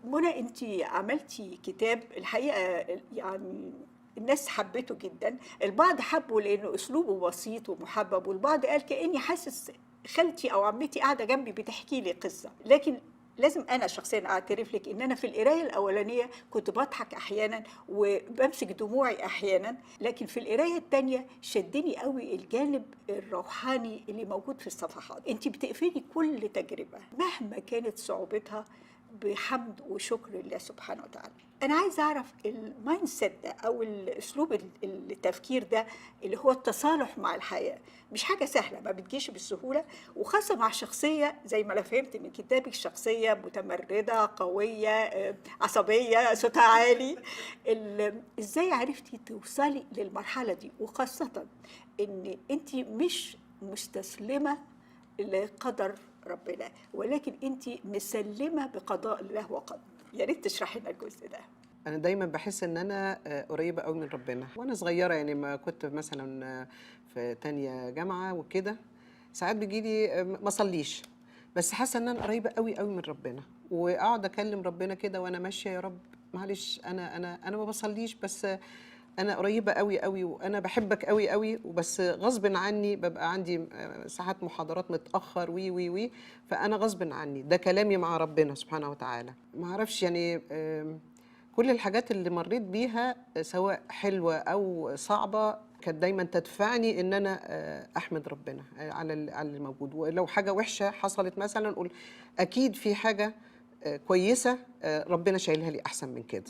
منى، أنتِ عملتِ كتاب الحقيقة يعني الناس حبّته جدًا، البعض حبّه لإنه أسلوبه بسيط ومُحبّب، والبعض قال كإني حاسس خالتي أو عمتي قاعدة جنبي بتحكي لي قصة، لكن لازم أنا شخصيًا أعترف لِك إن أنا في القراية الأولانية كنت باضحك أحيانًا وبامسك دموعي أحيانًا، لكن في القراية التانية شدّني أوي الجانب الروحاني اللي موجود في الصفحات. أنتِ بتقفلي كل تجربة مهما كانت صعوبتها بحمد وشكر لله سبحانه وتعالى. أنا عايزة أعرف الmindset ده أو الأسلوب التفكير ده اللي هو التصالح مع الحياة، مش حاجة سهلة، ما بتجيش بالسهولة، وخاصة مع شخصية زي ما أنا فهمت من كتابِك، شخصية متمردة، قوية، عصبية، صوتها عالي. إزاي عرفتِ توصلي للمرحلة دي؟ وخاصةً إن أنتِ مش مستسلمة لقدر ربنا، ولكن أنتِ مسلّمة بقضاء الله وقدره، يا ريت تشرحي لنا الجزء ده. أنا دايمًا باحس إن أنا قريبة أوي من ربنا، وأنا صغيرة يعني أمّا كنت مثلًا في تانية جامعة وكده، ساعات بييجي لي ما أصلّيش، بس حاسة إن أنا قريبة أوي، أوي من ربنا، وأقعد أكلم ربنا كده وأنا ماشية: يا رب معلش أنا ما باصلّيش، بس أنا قريبة أوي، أوي، وأنا باحبك أوي، أوي، وبس غصبٍ عني بابقى عندي ساعات محاضرات متأخر و، فأنا غصبٍ عني، ده كلامي مع ربنا سبحانه وتعالى. ما أعرفش يعني كل الحاجات اللي مرّيت بيها سواء حلوة أو صعبة، كانت دايمًا تدفعني إن أنا أحمد ربنا على اللي موجود، ولو حاجة وحشة حصلت مثلًا أقول أكيد في حاجة كويسة ربنا شايلها لي أحسن من كده.